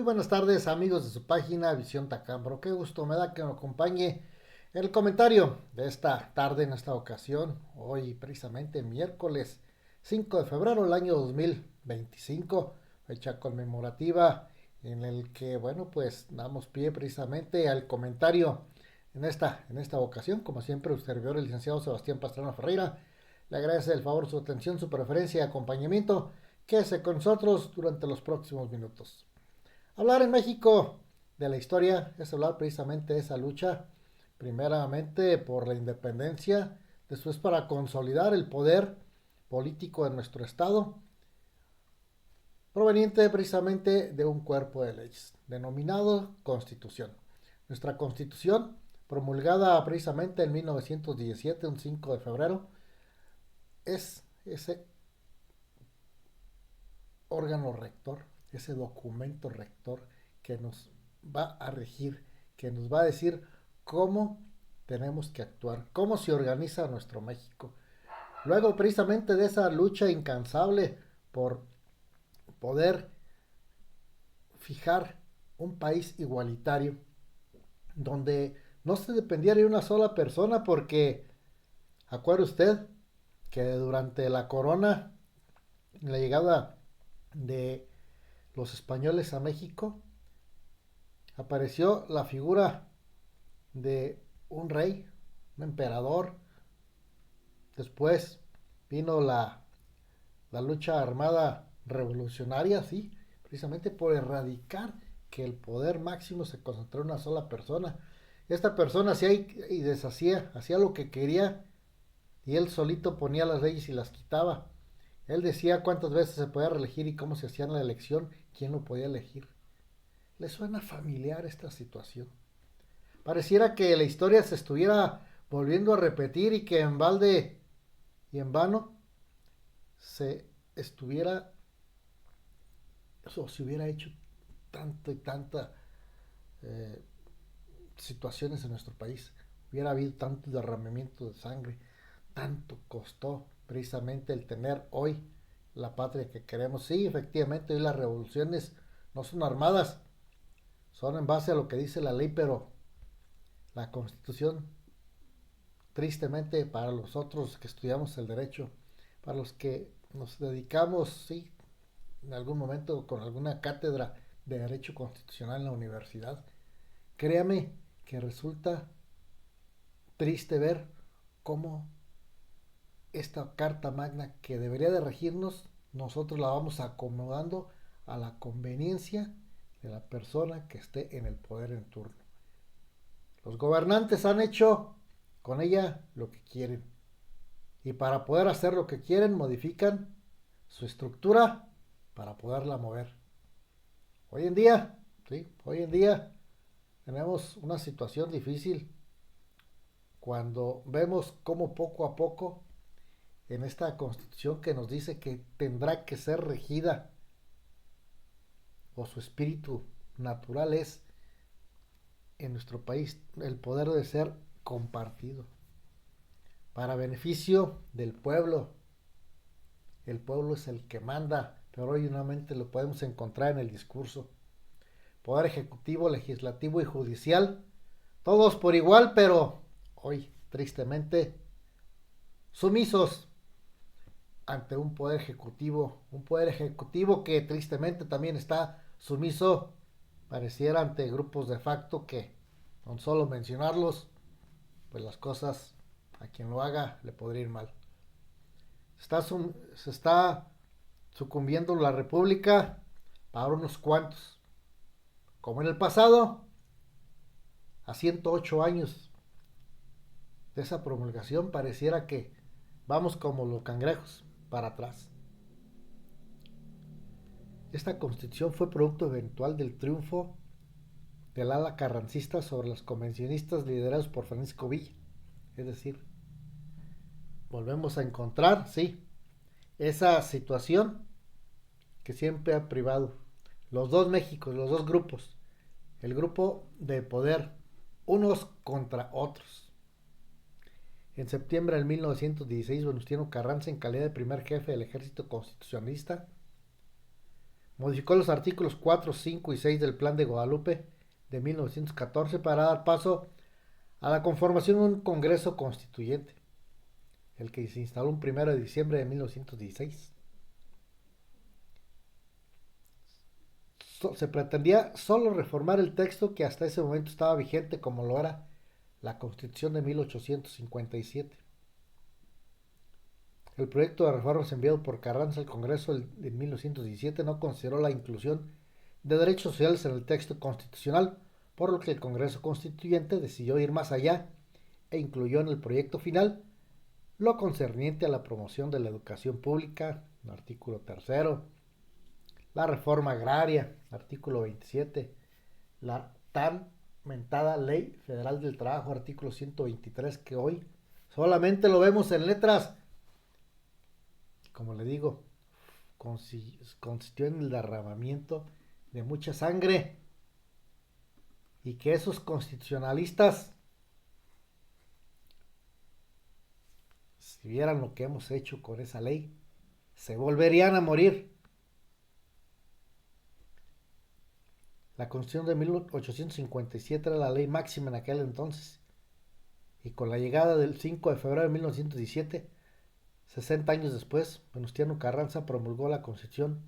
Muy buenas tardes amigos de su página Visión Tacambro. Qué gusto me da que me acompañe en el comentario de esta tarde en esta ocasión. Hoy precisamente miércoles 5 de febrero del año 2025, fecha conmemorativa en el que, bueno, pues damos pie precisamente al comentario en esta ocasión. Como siempre, su servidor, el licenciado Sebastián Pastrana Ferreira, le agradece el favor, su atención, su preferencia y acompañamiento. Quédese con nosotros durante los próximos minutos. Hablar en México de la historia es hablar precisamente de esa lucha, primeramente por la independencia, después para consolidar el poder político de nuestro Estado, proveniente precisamente de un cuerpo de leyes, denominado Constitución. Nuestra Constitución, promulgada precisamente en 1917, un 5 de febrero, es ese órgano rector, ese documento rector que nos va a regir, que nos va a decir cómo tenemos que actuar, cómo se organiza nuestro México. Luego, precisamente de esa lucha incansable por poder fijar un país igualitario, donde no se dependiera de una sola persona, porque acuerde usted que durante la corona, la llegada de los españoles a México, apareció la figura de un rey, un emperador. Después vino la lucha armada revolucionaria, sí, precisamente por erradicar que el poder máximo se concentró en una sola persona. Esta persona hacía y deshacía, hacía lo que quería, y él solito ponía las leyes y las quitaba. Él decía cuántas veces se podía reelegir y cómo se hacía la elección, quién lo podía elegir. ¿Le suena familiar esta situación? Pareciera que la historia se estuviera volviendo a repetir y que en balde y en vano se estuviera o se hubiera hecho tanto y tanta eh, situaciones en nuestro país. Hubiera habido tanto derramamiento de sangre, tanto costó precisamente el tener hoy la patria que queremos. Sí, efectivamente, hoy las revoluciones no son armadas, son en base a lo que dice la ley, pero la Constitución, tristemente para los otros que estudiamos el derecho, para los que nos dedicamos, sí, en algún momento con alguna cátedra de Derecho Constitucional en la universidad, créame que resulta triste ver cómo esta Carta Magna que debería de regirnos, nosotros la vamos acomodando a la conveniencia de la persona que esté en el poder en turno. Los gobernantes han hecho con ella lo que quieren. Y para poder hacer lo que quieren, modifican su estructura para poderla mover. Hoy en día, sí, hoy en día tenemos una situación difícil cuando vemos cómo poco a poco en esta constitución que nos dice que tendrá que ser regida o su espíritu natural es en nuestro país el poder de ser compartido para beneficio del pueblo. El pueblo es el que manda, pero hoy nuevamente lo podemos encontrar en el discurso. Poder ejecutivo, legislativo y judicial, todos por igual, pero hoy, tristemente, sumisos ante un poder ejecutivo que tristemente también está sumiso, pareciera, ante grupos de facto que, con solo mencionarlos, pues las cosas a quien lo haga le podría ir mal. Se está sucumbiendo la república para unos cuantos, como en el pasado, a 108 años de esa promulgación, pareciera que vamos como los cangrejos para atrás. Esta constitución fue producto eventual del triunfo del ala carrancista sobre los convencionistas liderados por Francisco Villa. Es decir, volvemos a encontrar, sí, esa situación que siempre ha privado los dos Méxicos, los dos grupos, el grupo de poder, unos contra otros. En septiembre de 1916, Venustiano Carranza, en calidad de primer jefe del ejército constitucionalista, Modificó los artículos 4, 5 y 6 del Plan de Guadalupe de 1914 para dar paso a la conformación de un Congreso Constituyente, el que se instaló un 1 de diciembre de 1916. Se pretendía solo reformar el texto que hasta ese momento estaba vigente, como lo era la Constitución de 1857. El proyecto de reformas enviado por Carranza al Congreso de 1917 no consideró la inclusión de derechos sociales en el texto constitucional, por lo que el Congreso Constituyente decidió ir más allá e incluyó en el proyecto final lo concerniente a la promoción de la educación pública, artículo 3, la reforma agraria, artículo 27, la tan mentada Ley Federal del Trabajo, artículo 123, que hoy solamente lo vemos en letras. Como le digo, consistió en el derramamiento de mucha sangre, y que esos constitucionalistas, si vieran lo que hemos hecho con esa ley, se volverían a morir. La Constitución de 1857 era la ley máxima en aquel entonces, y con la llegada del 5 de febrero de 1917, 60 años después, Venustiano Carranza promulgó la Constitución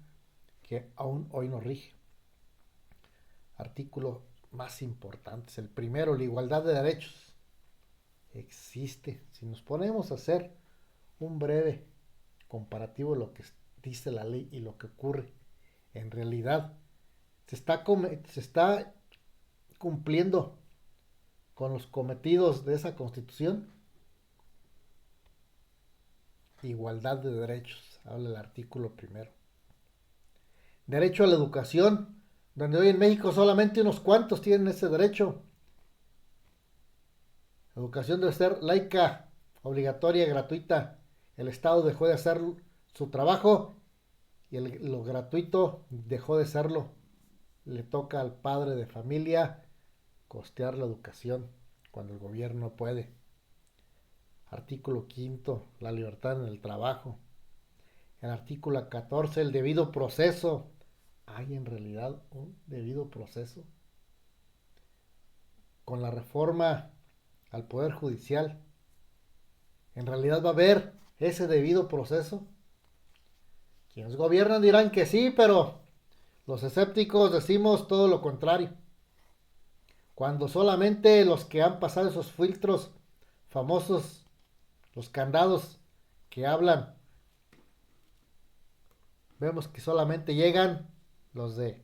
que aún hoy nos rige. Artículos más importantes. El primero, la igualdad de derechos. Existe. Si nos ponemos a hacer un breve comparativo de lo que dice la ley y lo que ocurre en realidad, se está cumpliendo con los cometidos de esa Constitución. Igualdad de derechos, habla el artículo primero. Derecho a la educación, donde hoy en México solamente unos cuantos tienen ese derecho. La educación debe ser laica, obligatoria, gratuita. El Estado dejó de hacer su trabajo y lo gratuito dejó de serlo. Le toca al padre de familia costear la educación cuando el gobierno no puede. Artículo 5, la libertad en el trabajo. El artículo 14, el debido proceso. ¿Hay en realidad un debido proceso? Con la reforma al Poder Judicial, ¿en realidad va a haber ese debido proceso? Quienes gobiernan dirán que sí, pero los escépticos decimos todo lo contrario. Cuando solamente los que han pasado esos filtros famosos, los candados que hablan, vemos que solamente llegan los de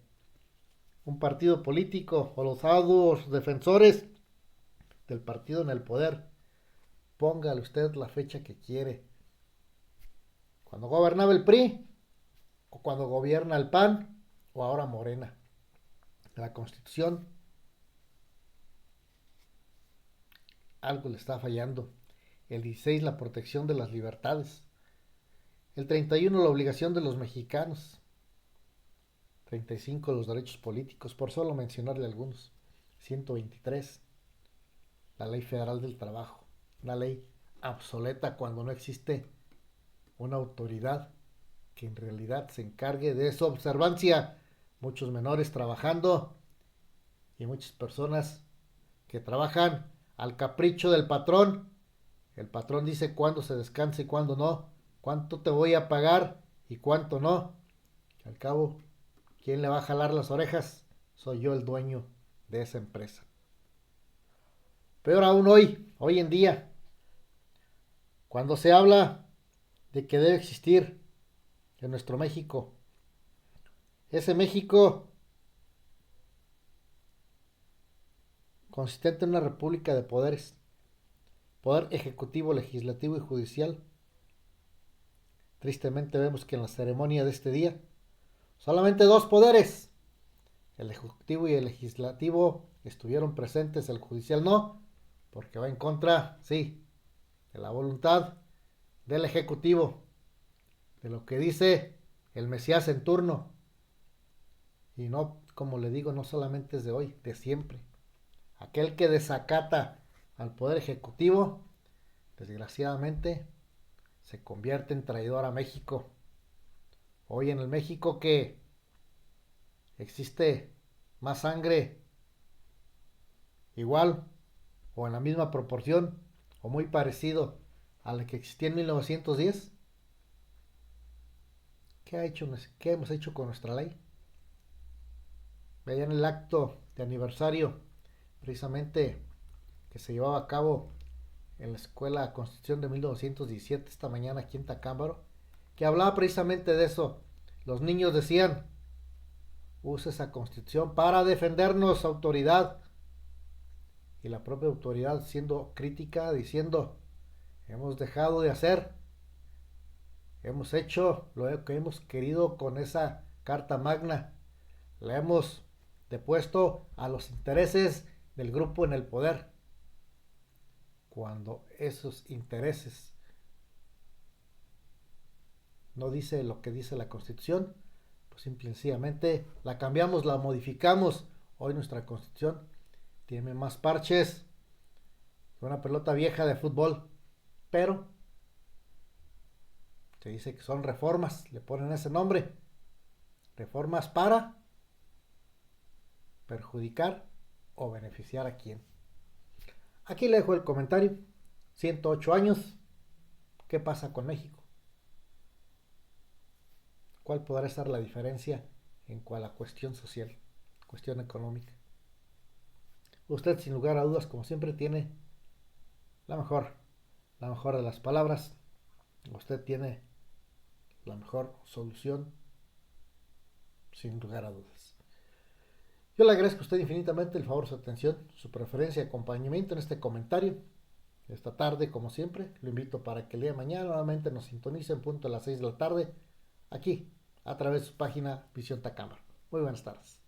un partido político o los arduos defensores del partido en el poder. Póngale usted la fecha que quiere. Cuando gobernaba el PRI, o cuando gobierna el PAN, o ahora Morena. La Constitución, algo le está fallando. El 16, la protección de las libertades. El 31, la obligación de los mexicanos. 35, los derechos políticos, por solo mencionarle algunos. 123, la Ley Federal del Trabajo. Una ley obsoleta cuando no existe una autoridad que en realidad se encargue de su observancia. Muchos menores trabajando y muchas personas que trabajan al capricho del patrón. El patrón dice cuándo se descansa y cuándo no, cuánto te voy a pagar y cuánto no. Al cabo, ¿quién le va a jalar las orejas? Soy yo el dueño de esa empresa. Peor aún hoy en día, cuando se habla de que debe existir en nuestro México, ese México consistente en una república de poderes, poder ejecutivo, legislativo y judicial. Tristemente vemos que en la ceremonia de este día solamente dos poderes, el ejecutivo y el legislativo, estuvieron presentes, el judicial no, porque va en contra, sí, de la voluntad del ejecutivo, de lo que dice el Mesías en turno. Y no, como le digo, no solamente es de hoy, de siempre. Aquel que desacata al poder ejecutivo, desgraciadamente, se convierte en traidor a México. Hoy en el México que existe más sangre igual o en la misma proporción o muy parecido a la que existía en 1910. ¿Qué hemos hecho con nuestra ley? Veía en el acto de aniversario, precisamente que se llevaba a cabo en la Escuela Constitución de 1917 esta mañana aquí en Tacámbaro, que hablaba precisamente de eso. Los niños decían, usa esa Constitución para defendernos, autoridad. Y la propia autoridad siendo crítica, diciendo, hemos dejado de hacer, hemos hecho lo que hemos querido con esa Carta Magna, la hemos depuesto a los intereses del grupo en el poder, cuando esos intereses no dice lo que dice la Constitución, pues simplemente la cambiamos, la modificamos. Hoy nuestra Constitución tiene más parches que una pelota vieja de fútbol, pero se dice que son reformas, le ponen ese nombre, reformas para perjudicar o beneficiar a quién. Aquí le dejo el comentario. 108 años, ¿qué pasa con México? ¿Cuál podrá ser la diferencia en cuanto a cuestión social, cuestión económica? Usted, sin lugar a dudas, como siempre, tiene la mejor, la mejor de las palabras. Usted tiene la mejor solución, sin lugar a dudas. Yo le agradezco a usted infinitamente el favor, su atención, su preferencia y acompañamiento en este comentario. Esta tarde, como siempre, lo invito para que el día de mañana nuevamente nos sintonice en punto a las 6 de la tarde, aquí, a través de su página Visión Tacámbaro. Muy buenas tardes.